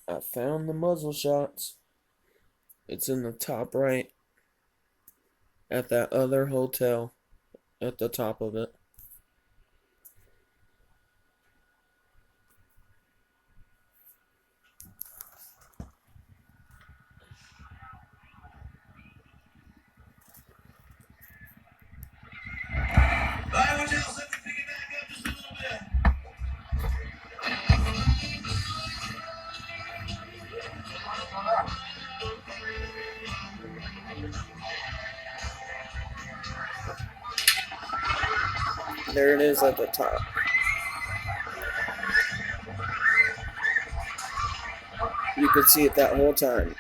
I found the muzzle shots. It's in the top right at that other hotel at the top of it. Alright, what y'all let me pick it back up just a little bit. There it is at the top. You could see it that whole time.